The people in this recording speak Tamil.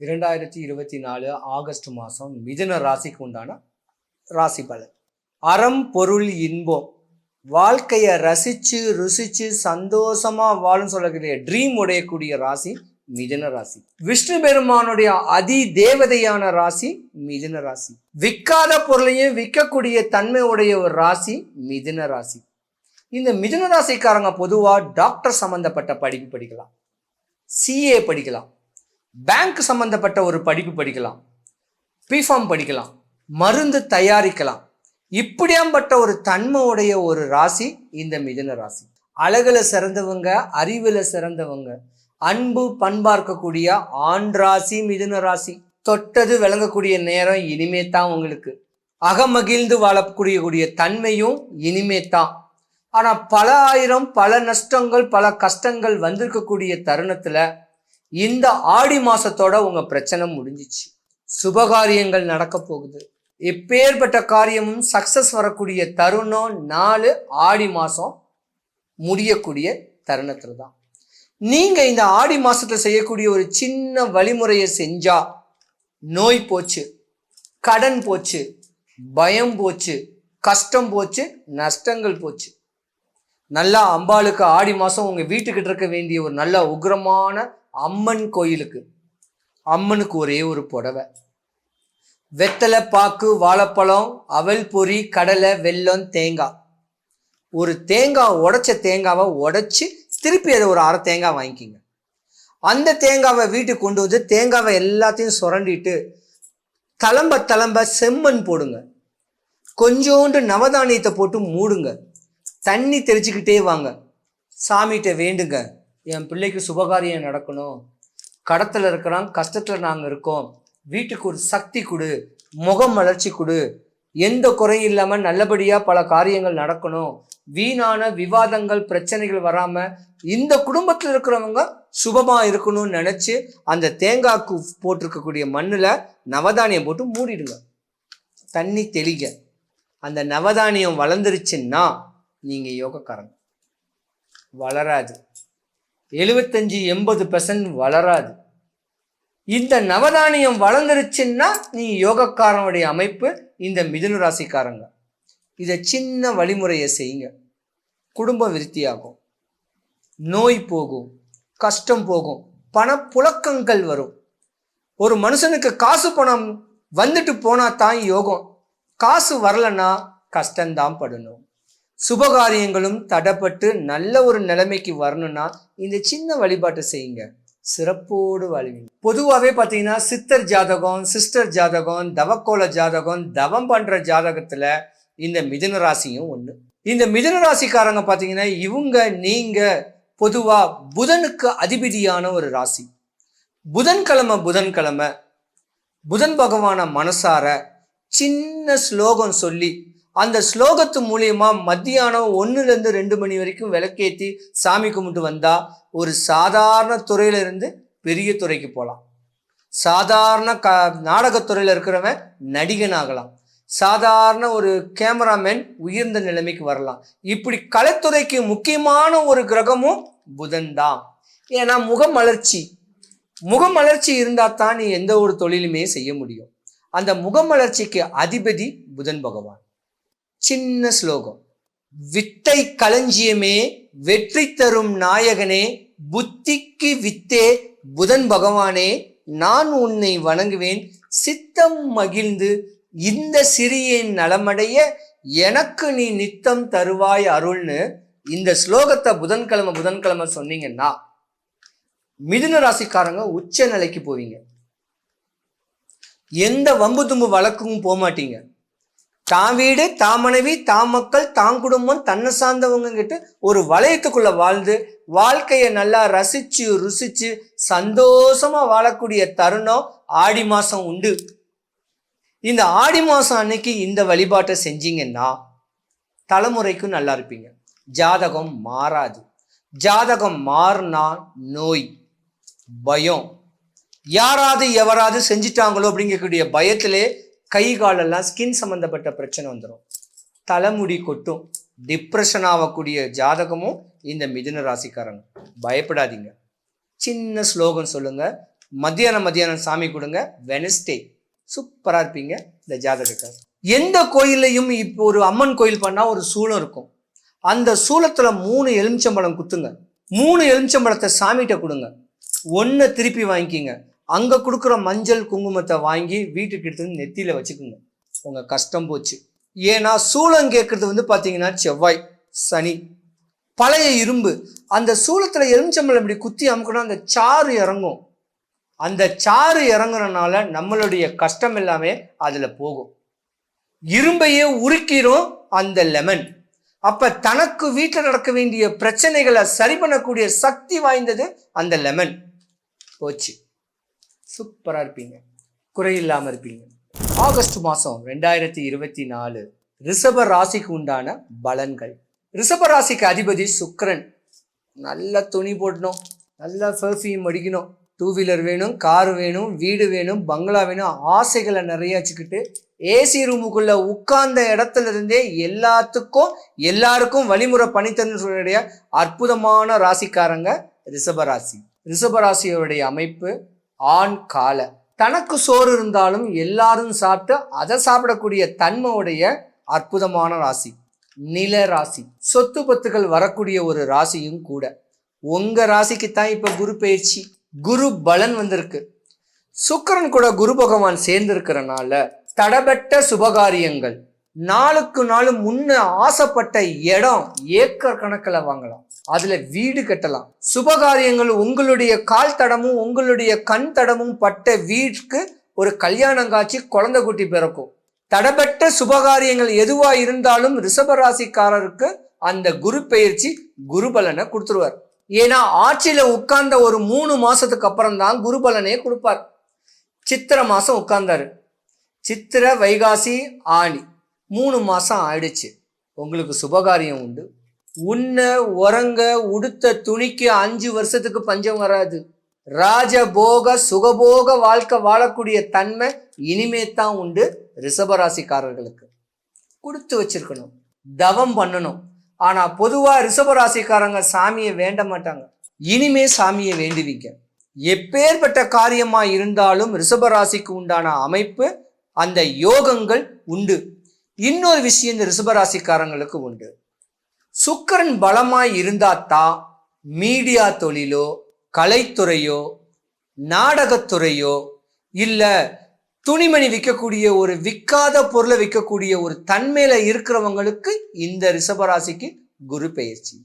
2024 ஆகஸ்ட் மாதம் மிதுன ராசிக்கு உண்டான ராசி பலன். அறம் பொருள் இன்பம், வாழ்க்கையை ரசித்து ருசித்து சந்தோஷமாக வாழும் சொல்லக்கூடிய ட்ரீம் உடையக்கூடிய ராசி மிதுன ராசி. விஷ்ணு பெருமானுடைய அதி தேவதையான ராசி மிதுன ராசி. விற்காத பொருளையும் விற்கக்கூடிய தன்மை உடைய ஒரு ராசி மிதுன ராசி. இந்த மிதுன ராசிக்காரங்க பொதுவாக டாக்டர் சம்பந்தப்பட்ட படிப்பு படிக்கலாம், சிஏ படிக்கலாம், பேங்க் சம்பந்தப்பட்ட ஒரு படிப்பு படிக்கலாம், பிஃபார்ம் படிக்கலாம், மருந்து தயாரிக்கலாம். இப்படியாம்பட்ட ஒரு தன்மை உடைய ஒரு ராசி இந்த மிதுன ராசி. அழகுல சிறந்தவங்க, அறிவுல சிறந்தவங்க, அன்பு பண்பார்க்கக்கூடிய ஆண் ராசி மிதுன ராசி. தொட்டது விளங்கக்கூடிய நேரம் இனிமே தான் உங்களுக்கு. அகமகிழ்ந்து வாழக்கூடிய தன்மையும் இனிமே தான். ஆனா பல ஆயிரம் பல நஷ்டங்கள் பல கஷ்டங்கள் வந்திருக்கக்கூடிய தருணத்துல இந்த ஆடி மாசத்தோட உங்க பிரச்சனை முடிஞ்சிச்சு. சுபகாரியங்கள் நடக்க போகுது. எப்பேற்பட்ட காரியமும் சக்சஸ் வரக்கூடிய தருணம் 4 ஆடி மாசம் முடியக்கூடிய தருணத்துல தான். நீங்க இந்த ஆடி மாசத்துல செய்யக்கூடிய ஒரு சின்ன வழிமுறையை செஞ்சா நோய் போச்சு, கடன் போச்சு, பயம் போச்சு, கஷ்டம் போச்சு, நஷ்டங்கள் போச்சு. நல்லா அம்பாளுக்கு ஆடி மாசம் உங்க வீட்டுக்கிட்ட இருக்க வேண்டிய ஒரு நல்ல உக்ரமான அம்மன் கோயிலுக்கு, அம்மனுக்கு ஒரே ஒரு புடவை, வெத்தலை பாக்கு வாழைப்பழம் அவல் பொரி கடலை வெல்லம் தேங்காய். ஒரு தேங்காய் உடைச்ச தேங்காவை உடைச்சி திருப்பி அதை ஒரு 1/2 தேங்காய் வாங்கிக்கிங்க. அந்த தேங்காவை வீட்டுக்கு கொண்டு வந்து தேங்காவை எல்லாத்தையும் சுரண்டிட்டு தளம்ப செம்மண் போடுங்க. கொஞ்சோண்டு நவதானியத்தை போட்டு மூடுங்க. தண்ணி தெளிச்சுக்கிட்டே வாங்க. சாமிகிட்ட வேண்டுங்க, என் பிள்ளைக்கு சுபகாரியம் நடக்கணும், கடத்தில் இருக்கிறான், கஷ்டத்தில் நாங்கள் இருக்கோம், வீட்டுக்கு ஒரு சக்தி கொடு, முகம் வளர்ச்சி கொடு, எந்த குறையும் இல்லாமல் நல்லபடியாக பல காரியங்கள் நடக்கணும், வீணான விவாதங்கள் பிரச்சனைகள் வராமல் இந்த குடும்பத்தில் இருக்கிறவங்க சுபமாக இருக்கணும்னு நினச்சி அந்த தேங்காய்க்கு போட்டிருக்கக்கூடிய மண்ணில் நவதானியம் போட்டு மூடிடுங்க. தண்ணி தெளிங்க. அந்த நவதானியம் வளர்ந்துருச்சுன்னா நீங்கள் யோகக்காரங்க. வளராது, 75-80% வளராது. இந்த நவதானியம் வளர்ந்துருச்சுன்னா நீ யோகக்காரனுடைய அமைப்பு இந்த மிதுன ராசிக்காரங்க. இதை சின்ன வழிமுறையை செய்யுங்க. குடும்பம் விருத்தியாகும், நோய் போகும், கஷ்டம் போகும், பணப்புழக்கங்கள் வரும். ஒரு மனுஷனுக்கு காசு பணம் வந்துட்டு போனா தான் யோகம். காசு வரலன்னா கஷ்டம்தான் படணும். சுபகாரியங்களும் தடைப்பட்டு நல்ல ஒரு நிலைமைக்கு வரணும்னா இந்த சின்ன வழிபாட்டை செய்யுங்க. சிறப்போடு வாழ்வீங்க. பொதுவாகவே பார்த்தீங்கன்னா சித்தர் ஜாதகம், சிஸ்டர் ஜாதகம், தவக்கோல ஜாதகம், தவம் பண்ற ஜாதகத்துல இந்த மிதுன ராசியும் ஒண்ணு. இந்த மிதுன ராசிக்காரங்க பார்த்தீங்கன்னா நீங்க பொதுவா புதனுக்கு அதிபதியான ஒரு ராசி. புதன்கிழமை புதன் பகவான மனசார சின்ன ஸ்லோகம் சொல்லி அந்த ஸ்லோகத்து மூலியமா மத்தியானம் 1-2 மணி வரைக்கும் விளக்கேற்றி சாமி கும்பிட்டு வந்தா ஒரு சாதாரண துறையிலிருந்து பெரிய துறைக்கு போகலாம். சாதாரண நாடகத்துறையில் இருக்கிறவன் நடிகன் ஆகலாம். சாதாரண ஒரு கேமராமேன் உயர்ந்த நிலைமைக்கு வரலாம். இப்படி கலைத்துறைக்கு முக்கியமான ஒரு கிரகமும் புதன் தான். ஏன்னா முகமலர்ச்சி இருந்தால் தான் நீ எந்த ஒரு தொழிலுமே செய்ய முடியும். அந்த முகமலர்ச்சிக்கு அதிபதி புதன் பகவான். சின்ன ஸ்லோகம். வித்தை களஞ்சியமே, வெற்றி தரும் நாயகனே, புத்திக்கு வித்தே புதன் பகவானே, நான் உன்னை வணங்குவேன், சித்தம் மகிழ்ந்து இந்த சிறியேன் நலமடைய எனக்கு நீ நித்தம் தருவாய் அருள்னு இந்த ஸ்லோகத்தை புதன்கிழமை சொன்னீங்கன்னா மிதுன ராசிக்காரங்க உச்ச நிலைக்கு போவீங்க. எந்த வம்பு தும்பு வழக்கும் போக மாட்டீங்க. தான் வீடு, தான் மனைவி, தான் மக்கள், தான் குடும்பம், தன்னை சார்ந்தவங்க கிட்ட ஒரு வளையத்துக்குள்ள வாழ்ந்து வாழ்க்கையை நல்லா ரசிச்சு ருசிச்சு சந்தோஷமா வாழக்கூடிய தருணம் ஆடி மாசம் உண்டு. இந்த ஆடி மாசம் அன்னைக்கு இந்த வழிபாட்டை செஞ்சீங்கன்னா தலைமுறைக்கும் நல்லா இருப்பீங்க. ஜாதகம் மாறாது. ஜாதகம் மாறினா நோய், பயம், யாராவது எவராது செஞ்சிட்டாங்களோ அப்படிங்கக்கூடிய பயத்திலே கை காலெல்லாம் ஸ்கின் சம்பந்தப்பட்ட பிரச்சனை வந்துடும். தலைமுடி கொட்டும், டிப்ரெஷன் ஆகக்கூடிய ஜாதகமும் இந்த மிதுன ராசிக்காரங்க. பயப்படாதீங்க. சின்ன ஸ்லோகம் சொல்லுங்க, மத்தியானம் சாமி கொடுங்க. வெனஸ்டே சூப்பராக இருப்பீங்க இந்த ஜாதகக்கார். எந்த கோயிலையும் இப்போ ஒரு அம்மன் கோயில் பண்ணால் ஒரு சூளம் இருக்கும். அந்த சூளத்தில் 3 எலுமிச்சம்பழம் குத்துங்க. 3 எலுமிச்சம்பழத்தை சாமிகிட்ட கொடுங்க. 1 திருப்பி வாங்கிக்கிங்க. அங்கே கொடுக்குற மஞ்சள் குங்குமத்தை வாங்கி வீட்டுக்கு எடுத்து நெத்தியில் வச்சுக்கோங்க. உங்கள் கஷ்டம் போச்சு. ஏன்னா சூளம் கேட்குறது பார்த்தீங்கன்னா செவ்வாய், சனி, பழைய இரும்பு. அந்த சூளத்தில் எலுமிச்சம்பழம் இப்படி குத்தி அமுக்கணும், அந்த சாறு இறங்கும். அந்த சாறு இறங்குறதுனால நம்மளுடைய கஷ்டம் எல்லாமே அதில் போகும். இரும்பையே உருக்கிரும் அந்த லெமன். அப்ப தனக்கு வீட்டில் நடக்க வேண்டிய பிரச்சனைகளை சரி பண்ணக்கூடிய சக்தி வாய்ந்தது அந்த லெமன். போச்சு, சூப்பரா இருப்பீங்க, குறையில்லாம இருப்பீங்க. ஆகஸ்ட் மாசம் 2024 ரிஷப ராசிக்கு உண்டான பலன்கள். ரிஷப ராசிக்கு அதிபதி சுக்கிரன். நல்ல துணி போடணும், நல்ல பெர்ஃப்யூம் அடிக்கணும், 2 வீலர் வேணும், கார் வேணும், வீடு வேணும், பங்களா வேணும், ஆசைகளை நிறைய வச்சுக்கிட்டு ஏசி ரூமுக்குள்ள உட்கார்ந்த இடத்துல இருந்தே எல்லாருக்கும் வழிமுறை பணித்தன்னுடைய அற்புதமான ராசிக்காரங்க ரிஷபராசி. ரிஷபராசியோடைய அமைப்பு ஆண் கால. தனக்கு சோறு இருந்தாலும் எல்லாரும் சாப்பிட்டு அதை சாப்பிடக்கூடிய தன்மையுடைய அற்புதமான ராசி. நில ராசி. சொத்து பத்துகள் வரக்கூடிய ஒரு ராசியும் கூட. உங்க ராசிக்கு தான் இப்ப குரு பயிற்சி, குரு பலன் வந்திருக்கு. சுக்கிரன் கூட குரு பகவான் சேர்ந்து இருக்கிறனால தடபெட்ட சுபகாரியங்கள், நாளுக்கு நாள் முன்ன ஆசைப்பட்ட இடம் ஏக்கர் கணக்கில் வாங்கலாம், அதுல வீடு கட்டலாம். சுபகாரியங்கள் உங்களுடைய கால் தடமும் உங்களுடைய கண் தடமும் பட்ட வீட்டுக்கு ஒரு கல்யாணம் காட்சி, குழந்தை குட்டி பிறக்கும். தடபெட்ட சுபகாரியங்கள் எதுவா இருந்தாலும் ரிஷபராசிக்காரருக்கு அந்த குரு பயிற்சி குருபலனை கொடுத்துருவார். ஏன்னா ஆட்சியில உட்கார்ந்த ஒரு 3 மாசத்துக்கு அப்புறம் தான் குருபலனே கொடுப்பார். சித்திரை மாசம் உட்கார்ந்தாரு, சித்திரை, வைகாசி, ஆனி 3 மாசம் ஆயிடுச்சு. உங்களுக்கு சுபகாரியம் உண்டு. உண்ண உறங்க உடுத்த துணிக்கு 5 வருஷத்துக்கு பஞ்சம் வராது. ராஜபோக சுகபோக வாழ்க்கை வாழக்கூடிய தன்மை இனிமே தான் உண்டு. ரிஷபராசிக்காரர்களுக்கு கொடுத்து வச்சிருக்கணும், தவம் பண்ணணும். ஆனா பொதுவா ரிஷபராசிக்காரங்க சாமியை வேண்ட மாட்டாங்க. இனிமே சாமியை வேண்டுவீங்க. எப்பேற்பட்ட காரியமா இருந்தாலும் ரிஷபராசிக்கு உண்டான அமைப்பு, அந்த யோகங்கள் உண்டு. இன்னொரு விஷயம் இந்த ரிஷபராசிக்காரங்களுக்கு உண்டு. சுக்கிரன் பலமாய் இருந்தாத்தான் மீடியா தொழிலோ, கலைத்துறையோ, நாடகத்துறையோ, இல்ல துணிமணி விற்கக்கூடிய ஒரு விற்காத பொருளை விற்கக்கூடிய ஒரு தன்மையில இருக்கிறவங்களுக்கு இந்த ரிஷபராசிக்கு குரு பெயர்ச்சி.